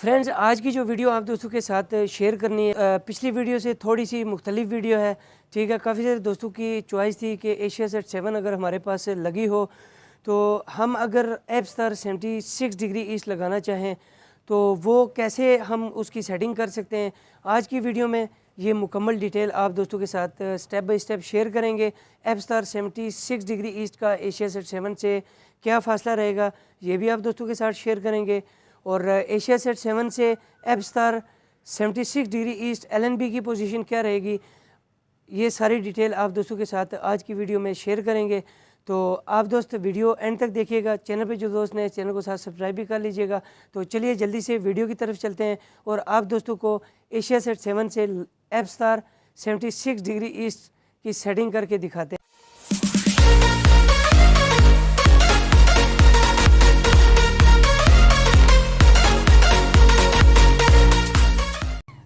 Friends, आज की जो वीडियो आप दोस्तों के साथ शेयर करनी है पिछली वीडियो से थोड़ी सी मुख्तलिफ वीडियो है। ठीक है, काफ़ी सारे दोस्तों की चॉइस थी कि एशिया सेट 7 अगर हमारे पास लगी हो तो हम अगर एफ स्टार 76 डिग्री ईस्ट लगाना चाहें तो वो कैसे हम उसकी सेटिंग कर सकते हैं। आज की वीडियो में ये मुकम्मल डिटेल आप दोस्तों के साथ स्टेप बाय स्टेप शेयर करेंगे। एफ स्टार 76 डिग्री ईस्ट का एशिया सेट 7 से क्या फ़ासला रहेगा ये भी आप दोस्तों के साथ शेयर करेंगे। और एशिया सेट 7 से F star 76 degree east LNB की पोजीशन क्या रहेगी, ये सारी डिटेल आप दोस्तों के साथ आज की वीडियो में शेयर करेंगे। तो आप दोस्त वीडियो एंड तक देखिएगा। चैनल पे जो दोस्त ने चैनल को साथ सब्सक्राइब भी कर लीजिएगा। तो चलिए जल्दी से वीडियो की तरफ चलते हैं और आप दोस्तों को एशिया सेट 7 से एफ स्टार 76 डिग्री ईस्ट की सेटिंग करके दिखाते हैं।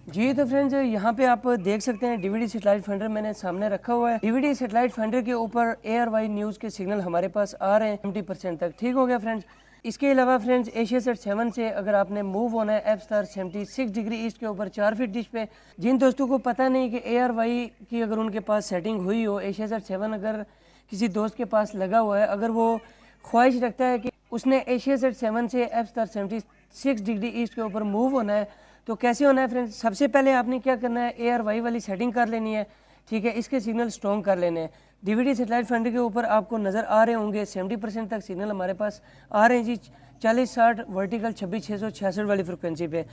जी तो फ्रेंड्स, यहाँ पे आप देख सकते हैं DVD सेटेलाइट फाइंडर मैंने सामने रखा हुआ है। DVD सेटेलाइट फाइंडर के ऊपर ARY न्यूज़ के सिग्नल हमारे पास आ रहे हैं 70% तक। ठीक हो गया फ्रेंड्स। इसके अलावा फ्रेंड्स, एशिया सेट 7 से अगर आपने मूव होना है एफ स्टार 76 डिग्री ईस्ट के ऊपर 4 फीट डिश पे, जिन दोस्तों को पता नहीं कि ARY की अगर उनके पास सेटिंग हुई हो, एशिया सेट 7 अगर किसी दोस्त के पास लगा हुआ है, अगर वो ख्वाहिश रखता है कि उसने एशिया सेट 7 से एफ स्टार 76 डिग्री ईस्ट के ऊपर मूव होना है तो कैसे होना है फ्रेंड्स। सबसे पहले आपने क्या करना है, ARY वाली सेटिंग कर लेनी है। ठीक है, इसके सिग्नल स्ट्रॉन्ग कर लेने हैं। DVD सेटेलाइट फाइंडर के ऊपर आपको नज़र आ रहे होंगे 70% तक सिग्नल हमारे पास आ रहे हैं जी, 40-60 वर्टिकल 26-666 वाली फ्रिक्वेंसी पे।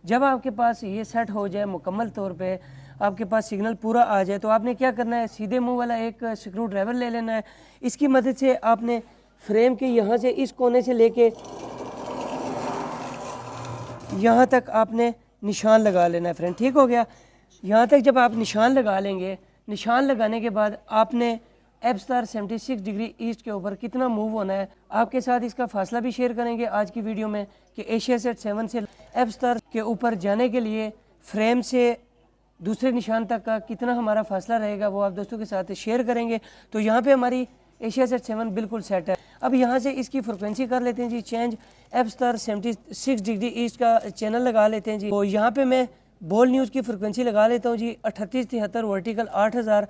जब आपके पास ये सेट हो जाए मुकम्मल तौर पे, आपके पास सिग्नल पूरा आ जाए तो आपने क्या करना है, सीधे मुँह वाला एक स्क्रू ड्राइवर ले लेना है। इसकी मदद से आपने फ्रेम के यहाँ से इस कोने से लेके यहाँ तक आपने निशान लगा लेना है फ्रेंड। ठीक हो गया। यहाँ तक जब आप निशान लगा लेंगे, निशान लगाने के बाद आपने एफ स्टार 76 डिग्री ईस्ट के ऊपर कितना मूव होना है, आपके साथ इसका फासला भी शेयर करेंगे आज की वीडियो में कि एशिया सेट 7 से एफ स्टार के ऊपर जाने के लिए फ्रेम से दूसरे निशान तक का कितना हमारा फासला रहेगा वो आप दोस्तों के साथ शेयर करेंगे। तो यहाँ पे हमारी एशिया सेट 7 बिल्कुल सेट है। अब यहाँ से इसकी फ्रिक्वेंसी कर लेते हैं जी change, F star 76 degree east का चैनल लगा लेते हैं जी। तो यहाँ पे मैं बोल न्यूज़ की फ्रिक्वेंसी लगा लेता हूँ जी 3873 वर्टिकल 8000।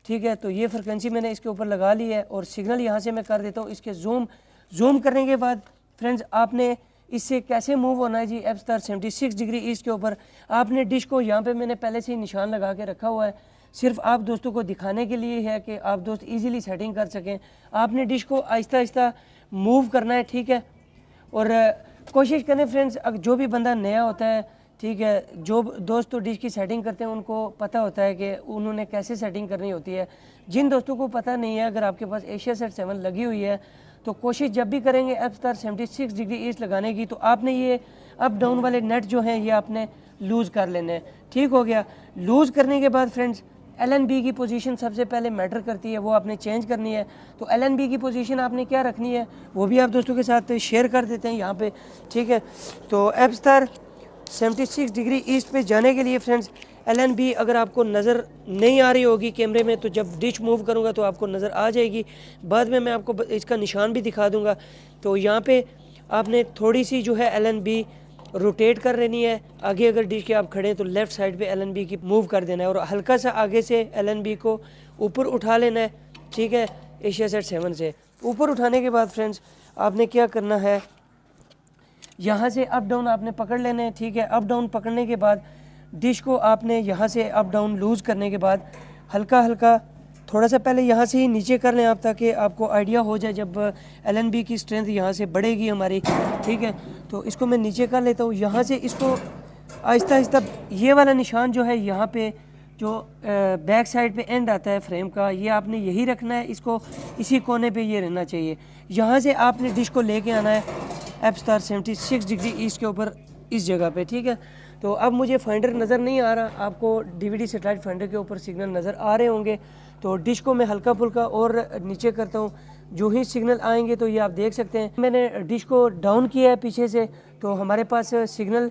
ठीक है, तो ये फ्रिक्वेंसी मैंने इसके ऊपर लगा ली है और सिग्नल यहाँ से मैं कर देता हूँ इसके जूम करने के बाद फ्रेंड्स आपने इससे कैसे मूव होना है जी एफ स्टार 76 डिग्री ईस्ट के ऊपर। आपने डिश को यहाँ पे मैंने पहले से ही निशान लगा के रखा हुआ है, सिर्फ आप दोस्तों को दिखाने के लिए है कि आप दोस्त इजीली सेटिंग कर सकें। आपने डिश को आहिस्ता आहिस्ता मूव करना है। ठीक है, और कोशिश करें फ्रेंड्स, जो भी बंदा नया होता है, ठीक है, जो दोस्त तो डिश की सेटिंग करते हैं उनको पता होता है कि उन्होंने कैसे सेटिंग करनी होती है। जिन दोस्तों को पता नहीं है, अगर आपके पास एशिया सेट 7 लगी हुई है तो कोशिश जब भी करेंगे एफ स्टार 76 डिग्री ईस्ट लगाने की तो आपने ये अप डाउन वाले नेट जो हैं ये आपने लूज़ कर लेने हैं। ठीक हो गया। लूज़ करने के बाद फ्रेंड्स LNB की पोजीशन सबसे पहले मैटर करती है, वो आपने चेंज करनी है। तो LNB की पोजीशन आपने क्या रखनी है वो भी आप दोस्तों के साथ शेयर कर देते हैं यहाँ पे। ठीक है, तो एफ स्टार 76 डिग्री ईस्ट पे जाने के लिए फ्रेंड्स LNB अगर आपको नज़र नहीं आ रही होगी कैमरे में तो जब डिश मूव करूँगा तो आपको नज़र आ जाएगी। बाद में मैं आपको इसका निशान भी दिखा दूँगा। तो यहाँ पे आपने थोड़ी सी जो है LNB रोटेट कर लेनी है। आगे अगर डिश के आप खड़े हैं तो लेफ़्ट साइड पे LNB की मूव कर देना है और हल्का सा आगे से LNB को ऊपर उठा लेना है। ठीक है, एशिया सेट 7 से ऊपर उठाने के बाद फ्रेंड्स आपने क्या करना है, यहाँ से अप डाउन आपने पकड़ लेना है। ठीक है, अप डाउन पकड़ने के बाद डिश को आपने यहाँ से अप डाउन लूज़ करने के बाद हल्का हल्का थोड़ा सा पहले यहाँ से ही नीचे कर लें आप, ताकि आपको आइडिया हो जाए जब LNB की स्ट्रेंथ यहाँ से बढ़ेगी हमारी। ठीक है, तो इसको मैं नीचे कर लेता हूँ। यहाँ से इसको आहिस्ता आहिस्ता ये वाला निशान जो है यहाँ पे जो बैक साइड पे एंड आता है फ्रेम का, ये आपने यही रखना है, इसको इसी कोने पे ये रहना चाहिए। यहाँ से आपने डिश को लेके आना है एफ स्टार 76 डिग्री ईस्ट के ऊपर इस जगह पे। ठीक है, तो अब मुझे फाइंडर नज़र नहीं आ रहा, आपको DVD सेटेलाइट फाइंडर के ऊपर सिग्नल नज़र आ रहे होंगे। तो डिश को मैं हल्का फुल्का और नीचे करता हूँ, जो ही सिग्नल आएंगे तो ये आप देख सकते हैं। मैंने डिश को डाउन किया है पीछे से, तो हमारे पास सिग्नल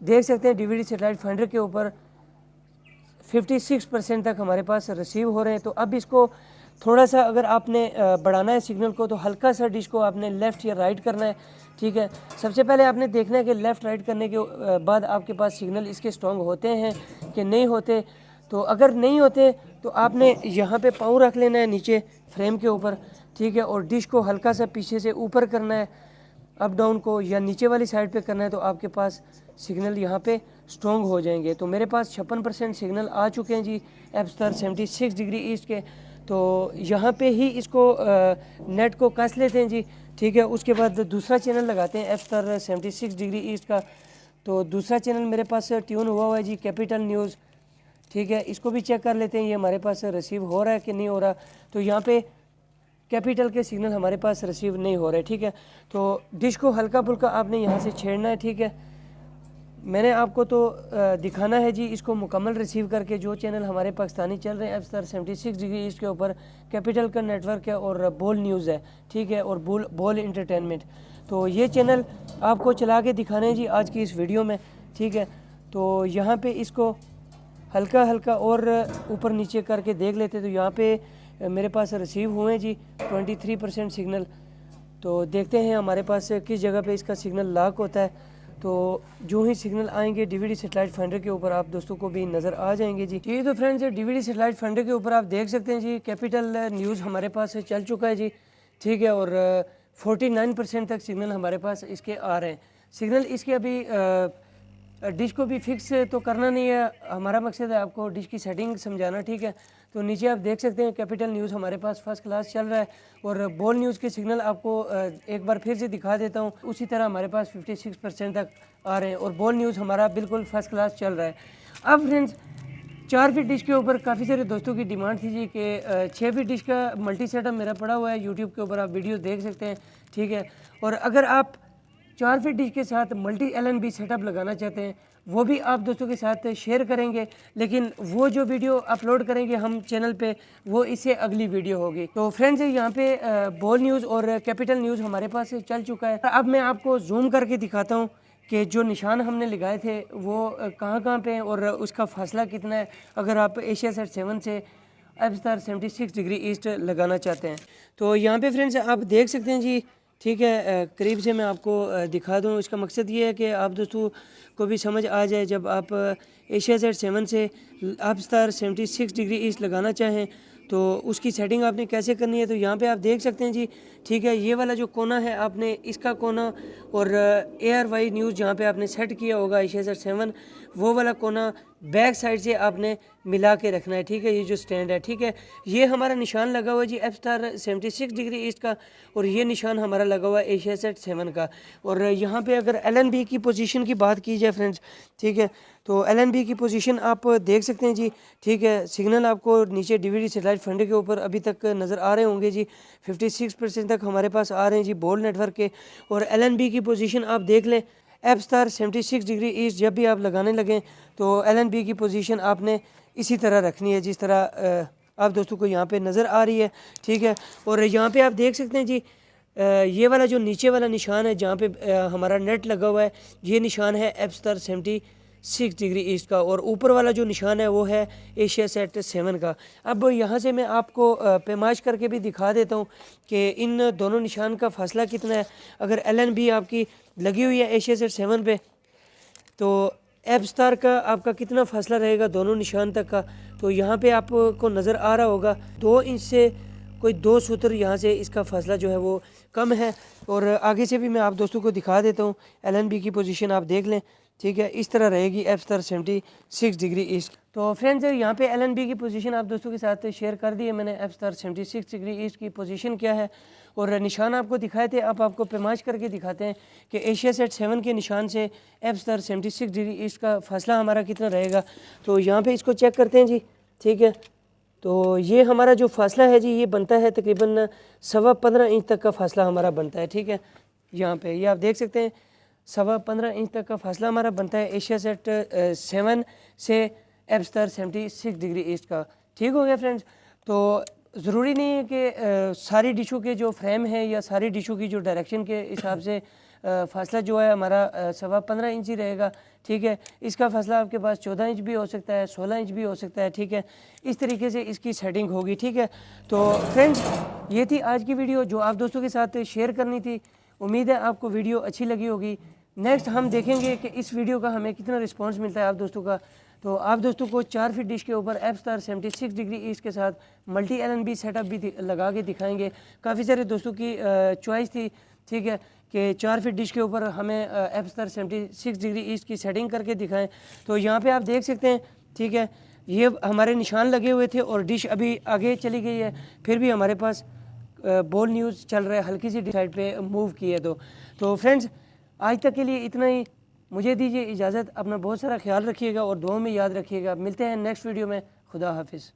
देख सकते हैं DVD सेटेलाइट फाइंडर के ऊपर 56% तक हमारे पास रिसीव हो रहे हैं। तो अब इसको थोड़ा सा अगर आपने बढ़ाना है सिग्नल को तो हल्का सा डिश को आपने लेफ़्ट या राइट करना है, ठीक है। सबसे पहले आपने देखना है कि लेफ़्ट राइट करने के बाद आपके पास सिग्नल इसके स्ट्रॉन्ग होते हैं कि नहीं होते। तो अगर नहीं होते तो आपने यहाँ पे पाँव रख लेना है नीचे फ्रेम के ऊपर, ठीक है, और डिश को हल्का सा पीछे से ऊपर करना है, अप डाउन को, या नीचे वाली साइड पे करना है, तो आपके पास सिग्नल यहाँ पे स्ट्रॉन्ग हो जाएंगे। तो मेरे पास 56% सिग्नल आ चुके हैं जी एफ स्टार 76 डिग्री ईस्ट के। तो यहाँ पे ही इसको नेट को कस लेते हैं जी, ठीक है। उसके बाद दूसरा चैनल लगाते हैं एफ स्टार 76 डिग्री ईस्ट का। तो दूसरा चैनल मेरे पास ट्यून हुआ है जी कैपिटल न्यूज़, ठीक है। इसको भी चेक कर लेते हैं ये हमारे पास रिसीव हो रहा है कि नहीं हो रहा। तो यहाँ पे कैपिटल के सिग्नल हमारे पास रिसीव नहीं हो रहे, ठीक है। तो डिश को हल्का फुल्का आपने यहाँ से छेड़ना है, ठीक है। मैंने आपको तो दिखाना है जी इसको मुकम्मल रिसीव करके। जो चैनल हमारे पाकिस्तानी चल रहे हैं एफ स्टार 76 डिग्री ईस्ट के ऊपर कैपिटल का नेटवर्क है और बोल न्यूज़ है, ठीक है, और बोल इंटरटेनमेंट। तो ये चैनल आपको चला के दिखाने हैं जी आज की इस वीडियो में, ठीक है। तो यहाँ पे इसको हल्का हल्का और ऊपर नीचे करके देख लेते। तो यहाँ पे मेरे पास रिसीव हुए हैं जी 23% सिग्नल। तो देखते हैं हमारे पास किस जगह पे इसका सिग्नल लॉक होता है। तो जो ही सिग्नल आएंगे डीवीडी सैटेलाइट फाइंडर के ऊपर आप दोस्तों को भी नज़र आ जाएंगे जी, ठीक है। तो फ्रेंड्स डीवीडी सैटेलाइट फाइंडर के ऊपर आप देख सकते हैं जी कैपिटल न्यूज़ हमारे पास चल चुका है जी, ठीक है, और 49% तक सिग्नल हमारे पास इसके आ रहे हैं। सिग्नल इसके अभी डिश को भी फिक्स तो करना नहीं है, हमारा मकसद है आपको डिश की सेटिंग समझाना, ठीक है। तो नीचे आप देख सकते हैं कैपिटल न्यूज़ हमारे पास फर्स्ट क्लास चल रहा है और बोल न्यूज़ के सिग्नल आपको एक बार फिर से दिखा देता हूँ। उसी तरह हमारे पास 56% तक आ रहे हैं और बोल न्यूज़ हमारा बिल्कुल फर्स्ट क्लास चल रहा है। अब फ्रेंड्स 4 फीट डिश के ऊपर काफ़ी सारे दोस्तों की डिमांड थी जी कि 6 फीट डिश का मल्टी सेटअप मेरा पड़ा हुआ है यूट्यूब के ऊपर, आप वीडियो देख सकते हैं, ठीक है। और अगर आप 4 फीट डिश के साथ मल्टी LNB सेटअप लगाना चाहते हैं वो भी आप दोस्तों के साथ शेयर करेंगे, लेकिन वो जो वीडियो अपलोड करेंगे हम चैनल पे वो इससे अगली वीडियो होगी। तो फ्रेंड्स यहाँ पे बोल न्यूज़ और कैपिटल न्यूज़ हमारे पास चल चुका है। अब मैं आपको जूम करके दिखाता हूँ कि जो निशान हमने लगाए थे वो कहाँ कहाँ पे हैं और उसका फासला कितना है अगर आप एशिया सेट 7 से एफ स्टार 76 डिग्री ईस्ट लगाना चाहते हैं। तो यहाँ पे फ्रेंड्स आप देख सकते हैं जी, ठीक है, करीब से मैं आपको दिखा दूँ। इसका मकसद ये है कि आप दोस्तों को भी समझ आ जाए, जब आप एशिया सेट 7 से एफ स्टार 76 डिग्री ईस्ट लगाना चाहें तो उसकी सेटिंग आपने कैसे करनी है। तो यहाँ पे आप देख सकते हैं जी, ठीक है, ये वाला जो कोना है आपने इसका कोना और ARY न्यूज़ जहाँ पे आपने सेट किया होगा एशिया सेट 7 वो वाला कोना बैक साइड से आपने मिला के रखना है, ठीक है। ये जो स्टैंड है, ठीक है, ये हमारा निशान लगा हुआ है जी एफ स्टार 76 डिग्री ईस्ट का और ये निशान हमारा लगा हुआ है एशिया सेट 7 का। और यहाँ पे अगर LNB की पोजीशन की बात की जाए फ्रेंड्स, ठीक है, तो LNB की पोजीशन आप देख सकते हैं जी, ठीक है। सिग्नल आपको नीचे डीवीडी सैटेलाइट फाइंडर के ऊपर अभी तक नज़र आ रहे होंगे जी, 56% तक हमारे पास आ रहे हैं जी बोल नेटवर्क के। और LNB की पोजीशन आप देख लें एफ स्टार 76 डिग्री ईस्ट जब भी आप लगाने लगें तो LNB की पोजीशन आपने इसी तरह रखनी है जिस तरह आप दोस्तों को यहाँ पे नज़र आ रही है, ठीक है। और यहाँ पे आप देख सकते हैं जी ये वाला जो नीचे वाला निशान है जहाँ पे हमारा नेट लगा हुआ है ये निशान है एफ स्टार 76 डिग्री ईस्ट का और ऊपर वाला जो निशान है वो है एशिया सेट 7 का। अब यहाँ से मैं आपको पैमाइश करके भी दिखा देता हूँ कि इन दोनों निशान का फासला कितना है। अगर LNB आपकी लगी हुई है एशिया सेट 7 पे तो एफ स्टार का आपका कितना फासला रहेगा दोनों निशान तक का। तो यहाँ पे आपको नज़र आ रहा होगा 2 इंच से कोई 2 सूत्र यहाँ से इसका फासला जो है वो कम है। और आगे से भी मैं आप दोस्तों को दिखा देता हूँ LNB की पोजीशन आप देख लें, ठीक है, इस तरह रहेगी एफ स्टार 76 डिग्री ईस्ट। तो फ्रेंड्स यहाँ पे LNB की पोजीशन आप दोस्तों के साथ शेयर कर दी है मैंने, एफ स्टार 76 डिग्री ईस्ट की पोजीशन क्या है और निशान आपको दिखाए थे। अब आपको पैमाइश करके दिखाते हैं कि एशिया सेट 7 के निशान से एफ स्टार 76 डिग्री ईस्ट का फासला हमारा कितना रहेगा। तो यहाँ पे इसको चेक करते हैं जी, ठीक है। तो ये हमारा जो फासला है जी ये बनता है तकरीबन 15.25 इंच तक का फासला हमारा बनता है, ठीक है। यहाँ पे ये आप देख सकते हैं 15.25 इंच तक का फासला हमारा बनता है एशिया सेट 7 से एफ स्टार 76 डिग्री ईस्ट का, ठीक हो गया फ्रेंड्स। तो ज़रूरी नहीं है कि सारी डिशों के जो फ्रेम है या सारी डिशों की जो डायरेक्शन के हिसाब से फासला जो है हमारा 15.25 इंच ही रहेगा, ठीक है। इसका फैसला आपके पास 14 इंच भी हो सकता है, 16 इंच भी हो सकता है, ठीक है। इस तरीके से इसकी सेटिंग होगी, ठीक है। तो फ्रेंड्स ये थी आज की वीडियो जो आप दोस्तों के साथ शेयर करनी थी। उम्मीद है आपको वीडियो अच्छी लगी होगी। नेक्स्ट हम देखेंगे कि इस वीडियो का हमें कितना रिस्पांस मिलता है आप दोस्तों का। तो आप दोस्तों को 4 फीट डिश के ऊपर एफ स्टार 76 डिग्री ईस्ट के साथ मल्टी LNB सेटअप भी लगा के दिखाएंगे। काफ़ी सारे दोस्तों की चॉइस थी, ठीक है, कि 4 फीट डिश के ऊपर हमें एफ स्टार 76 डिग्री ईस्ट की सेटिंग करके दिखाएं। तो यहाँ पे आप देख सकते हैं, ठीक है, ये हमारे निशान लगे हुए थे और डिश अभी आगे चली गई है, फिर भी हमारे पास बॉल न्यूज़ चल रहा है, हल्की सी साइड पे मूव की है। तो फ्रेंड्स आज तक के लिए इतना ही। मुझे दीजिए इजाज़त। अपना बहुत सारा ख्याल रखिएगा और दुआ में याद रखिएगा। मिलते हैं नेक्स्ट वीडियो में। खुदा हाफिज़।